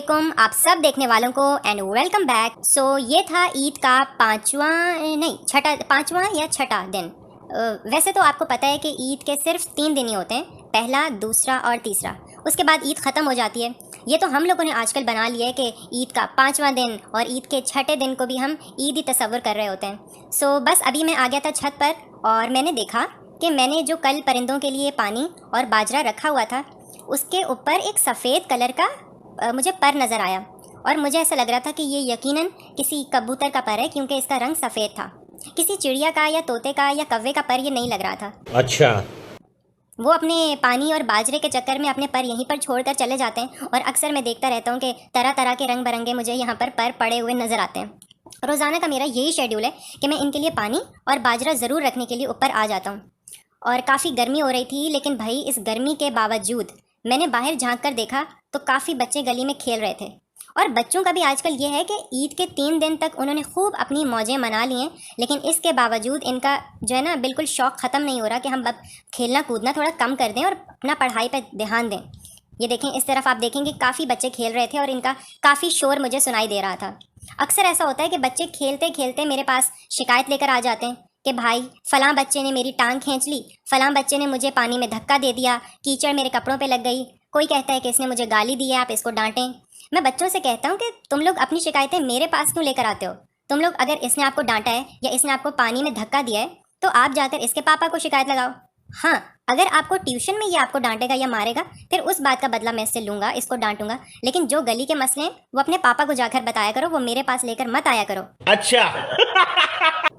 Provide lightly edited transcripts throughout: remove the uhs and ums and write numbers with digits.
वालेकुम आप सब देखने वालों को एंड वेलकम बैक। ये था ईद का पांचवा या छठा दिन। वैसे तो आपको पता है कि ईद के सिर्फ 3 दिन ही होते हैं, पहला, दूसरा और तीसरा। उसके बाद ईद ख़त्म हो जाती है। ये तो हम लोगों ने आजकल बना लिया है कि ईद का 5वां दिन और ईद के छठे दिन को भी हम ईद ही तस्वर कर रहे होते हैं। बस अभी मैं आ गया था छत पर और मैंने देखा कि मैंने जो कल परिंदों के लिए पानी और बाजरा रखा हुआ था उसके ऊपर एक सफ़ेद कलर का मुझे पर नज़र आया और मुझे ऐसा लग रहा था कि ये यकीनन किसी कबूतर का पर है, क्योंकि इसका रंग सफ़ेद था। किसी चिड़िया का या तोते का या कौवे का पर ये नहीं लग रहा था। अच्छा। वो अपने पानी और बाजरे के चक्कर में अपने पर यहीं पर छोड़कर चले जाते हैं और अक्सर मैं देखता रहता हूँ कि तरह तरह के रंग बिरंगे मुझे यहाँ पर पड़े हुए नज़र आते हैं। रोज़ाना का मेरा यही शेड्यूल है कि मैं इनके लिए पानी और बाजरा ज़रूर रखने के लिए ऊपर आ जाता हूँ। और काफ़ी गर्मी हो रही थी, लेकिन भाई इस गर्मी के बावजूद मैंने बाहर झांक कर देखा तो काफ़ी बच्चे गली में खेल रहे थे। और बच्चों का भी आजकल ये है कि ईद के 3 दिन तक उन्होंने खूब अपनी मौजें मना ली हैं, लेकिन इसके बावजूद इनका जो है ना बिल्कुल शौक़ ख़त्म नहीं हो रहा कि हम अब खेलना कूदना थोड़ा कम कर दें और अपना पढ़ाई पर ध्यान दें। ये देखें, इस तरफ आप देखेंगे काफ़ी बच्चे खेल रहे थे और इनका काफ़ी शोर मुझे सुनाई दे रहा था। अक्सर ऐसा होता है कि बच्चे खेलते खेलते मेरे पास शिकायत लेकर आ जाते हैं कि भाई फ़लाँ बच्चे ने मेरी टांग खींच ली, फ़लाँ बच्चे ने मुझे पानी में धक्का दे दिया, कीचड़ मेरे कपड़ों पे लग गई, कोई कहता है कि इसने मुझे गाली दी है, आप इसको डांटें। मैं बच्चों से कहता हूँ कि तुम लोग अपनी शिकायतें मेरे पास क्यों लेकर आते हो? तुम लोग अगर इसने आपको डांटा है या इसने आपको पानी में धक्का दिया है तो आप जाकर इसके पापा को शिकायत लगाओ। हाँ, अगर आपको ट्यूशन में ये आपको डांटेगा या मारेगा फिर उस बात का बदला मैं इससे लूँगा, इसको डांटूंगा, लेकिन जो गली के मसले हैं वो अपने पापा को जाकर बताया करो, वो मेरे पास लेकर मत आया करो। अच्छा।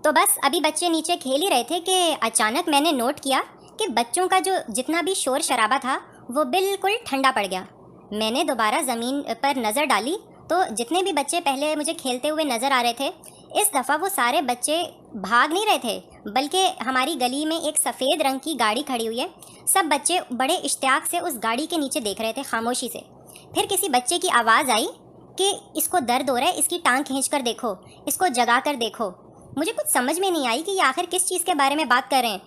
तो बस अभी बच्चे नीचे खेल ही रहे थे कि अचानक मैंने नोट किया कि बच्चों का जो जितना भी शोर शराबा था वो बिल्कुल ठंडा पड़ गया। मैंने दोबारा ज़मीन पर नज़र डाली तो जितने भी बच्चे पहले मुझे खेलते हुए नज़र आ रहे थे, इस दफ़ा वो सारे बच्चे भाग नहीं रहे थे, बल्कि हमारी गली में एक सफ़ेद रंग की गाड़ी खड़ी हुई है। सब बच्चे बड़े इश्तियाक से उस गाड़ी के नीचे देख रहे थे, खामोशी से। फिर किसी बच्चे की आवाज़ आई कि इसको दर्द हो रहा है, इसकी टांग खींच कर देखो, इसको जगा कर देखो। मुझे कुछ समझ में नहीं आई कि ये आखिर किस चीज़ के बारे में बात कर रहे हैं,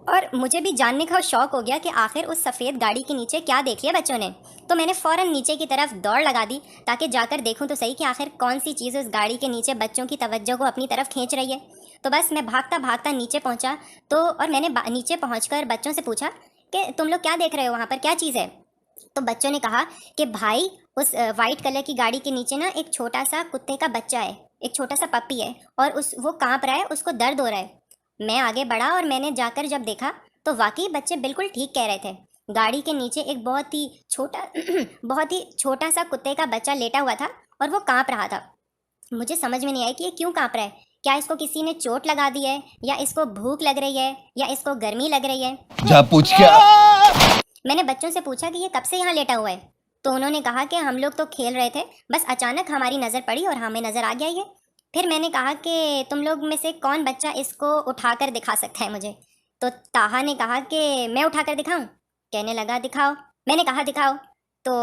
और मुझे भी जानने का शौक़ हो गया कि आखिर उस सफ़ेद गाड़ी के नीचे क्या देख लिया बच्चों ने। तो मैंने फ़ौरन नीचे की तरफ दौड़ लगा दी ताकि जाकर देखूं तो सही कि आखिर कौन सी चीज़ उस गाड़ी के नीचे बच्चों की तवज्जो को अपनी तरफ खींच रही है। तो बस मैं भागता भागता नीचे पहुंचा और मैंने नीचे पहुंचकर बच्चों से पूछा कि तुम लोग क्या देख रहे हो, वहाँ पर क्या चीज़ है? तो बच्चों ने कहा कि भाई उस वाइट कलर की गाड़ी के नीचे ना एक छोटा सा कुत्ते का बच्चा है, एक छोटा सा पप्पी है और वो काँप रहा है, उसको दर्द हो रहा है। मैं आगे बढ़ा और मैंने जाकर जब देखा तो वाकई बच्चे बिल्कुल ठीक कह रहे थे। गाड़ी के नीचे एक बहुत ही छोटा सा कुत्ते का बच्चा लेटा हुआ था और वो काँप रहा था। मुझे समझ में नहीं आया कि ये क्यों काँप रहा है। क्या इसको किसी ने चोट लगा दी है, या इसको भूख लग रही है, या इसको गर्मी लग रही है? जा पूछ क्या। मैंने बच्चों से पूछा कि ये कब से यहाँ लेटा हुआ है, तो उन्होंने कहा कि हम लोग तो खेल रहे थे, बस अचानक हमारी नज़र पड़ी और हमें नज़र आ गया ये। फिर मैंने कहा कि तुम लोग में से कौन बच्चा इसको उठाकर दिखा सकता है मुझे? तो ताहा ने कहा कि मैं उठाकर दिखाऊं। कहने लगा दिखाओ। मैंने कहा दिखाओ। तो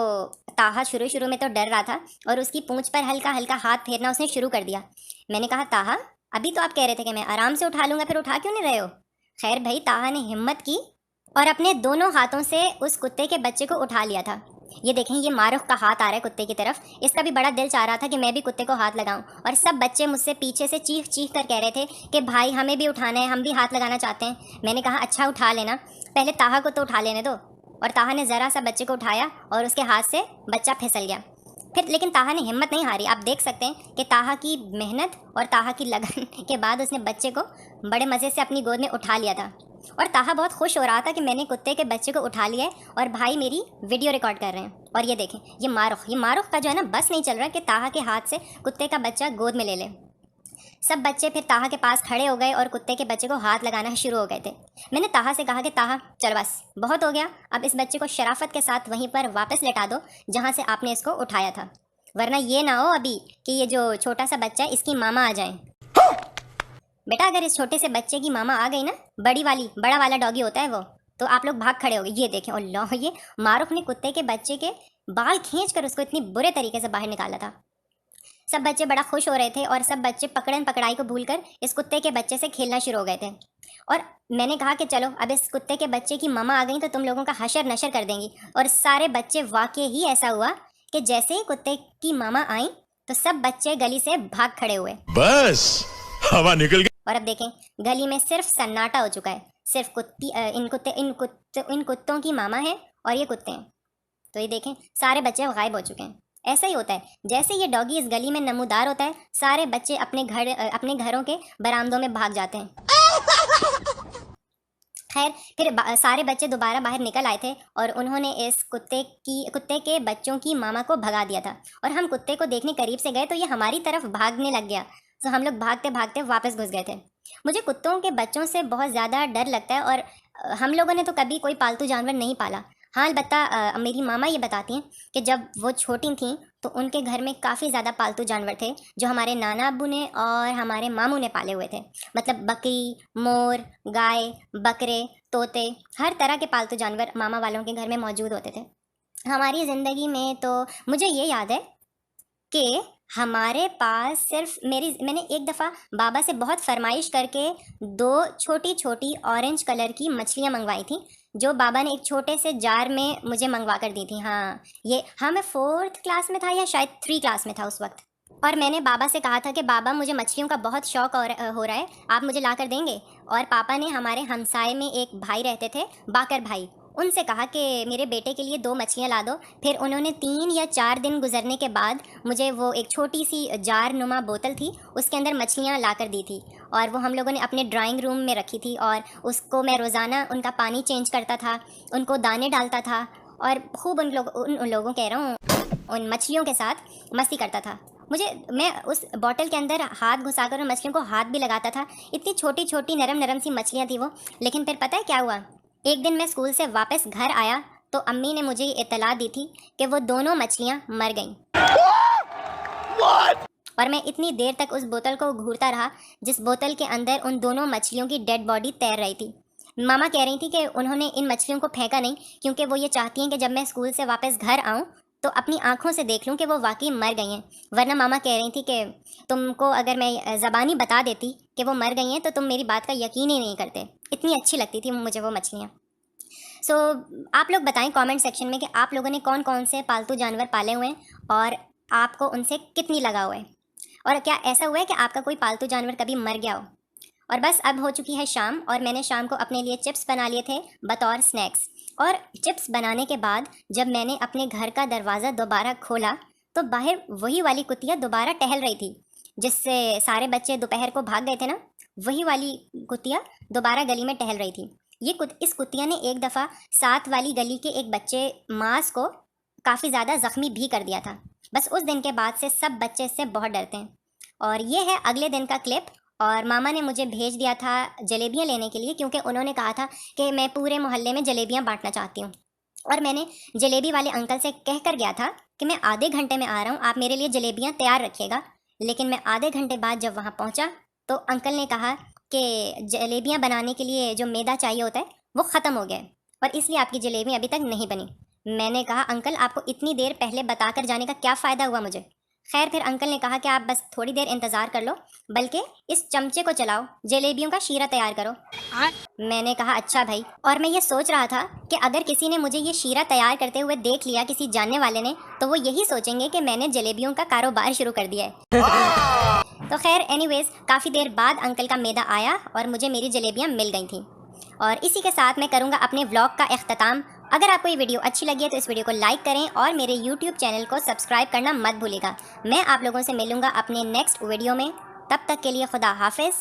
ताहा शुरू में तो डर रहा था और उसकी पूंछ पर हल्का हल्का हाथ फेरना उसने शुरू कर दिया। मैंने कहा ताहा, अभी तो आप कह रहे थे कि मैं आराम से उठा लूँगा, फिर उठा क्यों नहीं रहे हो? खैर भाई, ताहा ने हिम्मत की और अपने दोनों हाथों से उस कुत्ते के बच्चे को उठा लिया था। ये देखें, ये मारुख का हाथ आ रहा है कुत्ते की तरफ। इसका भी बड़ा दिल चाह रहा था कि मैं भी कुत्ते को हाथ लगाऊं, और सब बच्चे मुझसे पीछे से चीख चीख कर कह रहे थे कि भाई हमें भी उठाना है, हम भी हाथ लगाना चाहते हैं। मैंने कहा अच्छा उठा लेना, पहले ताहा को तो उठा लेने दो। और ताहा ने ज़रा सा बच्चे को उठाया और उसके हाथ से बच्चा फिसल गया। फिर लेकिन ताहा ने हिम्मत नहीं हारी। आप देख सकते हैं कि ताहा की मेहनत और ताहा की लगन के बाद उसने बच्चे को बड़े मज़े से अपनी गोद में उठा लिया था। और ताहा बहुत खुश हो रहा था कि मैंने कुत्ते के बच्चे को उठा लिया है और भाई मेरी वीडियो रिकॉर्ड कर रहे हैं। और ये देखें, ये मारुख का जो है ना बस नहीं चल रहा कि ताहा के हाथ से कुत्ते का बच्चा गोद में ले ले। सब बच्चे फिर ताहा के पास खड़े हो गए और कुत्ते के बच्चे को हाथ लगाना शुरू हो गए थे। मैंने ताहा से कहा कि ताहा चल बस बहुत हो गया, अब इस बच्चे को शराफत के साथ वहीं पर वापस लेटा दो जहाँ से आपने इसको उठाया था, वरना ये ना हो अभी कि ये जो छोटा सा बच्चा है इसकी मामा आ जाए। बेटा अगर इस छोटे से बच्चे की मामा आ गई ना, बड़ा वाला डॉगी होता है वो, तो आप लोग भाग खड़े हो गए। ये देखें, अल्लाह, ये मारुख ने कुत्ते के बच्चे के बाल खींचकर उसको इतनी बुरे तरीके से बाहर निकाला था। सब बच्चे बड़ा खुश हो रहे थे और सब बच्चे पकड़न पकड़ाई को भूलकर इस कुत्ते के बच्चे से खेलना शुरू हो गए थे। और मैंने कहा कि चलो अब इस कुत्ते के बच्चे की मामा आ गई तो तुम लोगों का हशर नशर कर देंगी। और सारे बच्चे, वाकई ही ऐसा हुआ कि जैसे ही कुत्ते की मामा आई तो सब बच्चे गली से भाग खड़े हुए। बस हवा निकल गई। और अब देखें, गली में सिर्फ सन्नाटा हो चुका है। सिर्फ इन कुत्तों की मामा है और ये कुत्ते हैं। तो ये देखें, सारे बच्चे गायब हो चुके हैं। ऐसा ही होता है, जैसे ये डॉगी इस गली में नमूदार होता है, सारे बच्चे अपने घरों के बरामदों में भाग जाते हैं। खैर, फिर सारे बच्चे दोबारा बाहर निकल आए थे और उन्होंने इस कुत्ते के बच्चों की मामा को भगा दिया था। और हम कुत्ते को देखने करीब से गए तो ये हमारी तरफ भागने लग गया। तो हम लोग भागते भागते वापस घुस गए थे। मुझे कुत्तों के बच्चों से बहुत ज़्यादा डर लगता है और हम लोगों ने तो कभी कोई पालतू जानवर नहीं पाला। हाँ, अलबत्ता मेरी मामा ये बताती हैं कि जब वो छोटी थीं तो उनके घर में काफ़ी ज़्यादा पालतू जानवर थे जो हमारे नाना अब्बू ने और हमारे मामू ने पाले हुए थे। मतलब बकरी, मोर, गाय, बकरे, तोते, हर तरह के पालतू जानवर मामा वालों के घर में मौजूद होते थे। हमारी ज़िंदगी में तो मुझे ये याद है कि हमारे पास सिर्फ मैंने एक दफ़ा बाबा से बहुत फरमाइश करके 2 छोटी छोटी ऑरेंज कलर की मछलियाँ मंगवाई थी, जो बाबा ने एक छोटे से जार में मुझे मंगवा कर दी थी। हाँ, मैं 4th क्लास में था या शायद 3 क्लास में था उस वक्त। और मैंने बाबा से कहा था कि बाबा, मुझे मछलियों का बहुत शौक़ हो रहा है, आप मुझे ला कर देंगे। और पापा ने हमारे हमसाए में एक भाई रहते थे, बाकर भाई, उनसे कहा कि मेरे बेटे के लिए 2 मछलियाँ ला दो। फिर उन्होंने 3 या 4 दिन गुजरने के बाद मुझे वो एक छोटी सी जार नुमा बोतल थी, उसके अंदर मछलियाँ ला कर दी थी। और वो हम लोगों ने अपने ड्राइंग रूम में रखी थी और उसको मैं रोज़ाना उनका पानी चेंज करता था, उनको दाने डालता था और खूब उन लोगों कह रहा हूँ, उन मछलियों के साथ मस्ती करता था। मैं उस बॉटल के अंदर हाथ घुसाकर उन मछलियों को हाथ भी लगाता था। इतनी छोटी छोटी नरम नरम सी मछलियाँ थी वो। लेकिन फिर पता है क्या हुआ? एक दिन मैं स्कूल से वापस घर आया तो अम्मी ने मुझे इत्तला दी थी कि वो दोनों मछलियाँ मर गईं। और मैं इतनी देर तक उस बोतल को घूरता रहा जिस बोतल के अंदर उन दोनों मछलियों की डेड बॉडी तैर रही थी। मामा कह रही थी कि उन्होंने इन मछलियों को फेंका नहीं, क्योंकि वो ये चाहती हैं कि जब मैं स्कूल से वापस घर आऊँ तो अपनी आंखों से देख लूँ कि वो वाकई मर गई हैं। वरना मामा कह रही थी कि तुमको अगर मैं ज़बानी बता देती कि वो मर गई हैं तो तुम मेरी बात का यकीन ही नहीं करते। इतनी अच्छी लगती थी मुझे वो मछलियाँ। सो आप लोग बताएं कमेंट सेक्शन में कि आप लोगों ने कौन कौन से पालतू जानवर पाले हुए हैं और आपको उनसे कितनी लगाव है, और क्या ऐसा हुआ है कि आपका कोई पालतू जानवर कभी मर गया हो। और बस अब हो चुकी है शाम और मैंने शाम को अपने लिए चिप्स बना लिए थे बतौर स्नैक्स। और चिप्स बनाने के बाद जब मैंने अपने घर का दरवाज़ा दोबारा खोला तो बाहर वही वाली कुतिया दोबारा टहल रही थी, जिससे सारे बच्चे दोपहर को भाग गए थे ना। वही वाली कुतिया दोबारा गली में टहल रही थी। इस कुतिया ने एक दफ़ा साथ वाली गली के एक बच्चे मास को काफ़ी ज़्यादा ज़ख्मी भी कर दिया था। बस उस दिन के बाद से सब बच्चे इससे बहुत डरते हैं। और ये है अगले दिन का क्लिप। और मामा ने मुझे भेज दिया था जलेबियाँ लेने के लिए, क्योंकि उन्होंने कहा था कि मैं पूरे मोहल्ले में जलेबियाँ बांटना चाहती हूँ। और मैंने जलेबी वाले अंकल से कह कर गया था कि मैं आधे घंटे में आ रहा हूँ, आप मेरे लिए जलेबियाँ तैयार रखिएगा। लेकिन मैं आधे घंटे बाद जब वहाँ पहुँचा तो अंकल ने कहा कि जलेबियाँ बनाने के लिए जो मैदा चाहिए होता है वो ख़त्म हो गया है और इसलिए आपकी जलेबी अभी तक नहीं बनी। मैंने कहा, अंकल आपको इतनी देर पहले बता कर जाने का क्या फ़ायदा हुआ मुझे। खैर, फिर अंकल ने कहा कि आप बस थोड़ी देर इंतज़ार कर लो, बल्कि इस चमचे को चलाओ, जलेबियों का शीरा तैयार करो। मैंने कहा, अच्छा भाई। और मैं ये सोच रहा था कि अगर किसी ने मुझे ये शीरा तैयार करते हुए देख लिया, किसी जानने वाले ने, तो वो यही सोचेंगे कि मैंने जलेबियों का कारोबार शुरू कर दिया है। तो खैर एनीवेज़, काफ़ी देर बाद अंकल का मैदा आया और मुझे मेरी जलेबियाँ मिल गई थी। और इसी के साथ मैं करूँगा अपने व्लॉग का इख्तिताम। अगर आपको ये वीडियो अच्छी लगी है तो इस वीडियो को लाइक करें और मेरे YouTube चैनल को सब्सक्राइब करना मत भूलिएगा। मैं आप लोगों से मिलूँगा अपने नेक्स्ट वीडियो में। तब तक के लिए खुदा हाफिज़।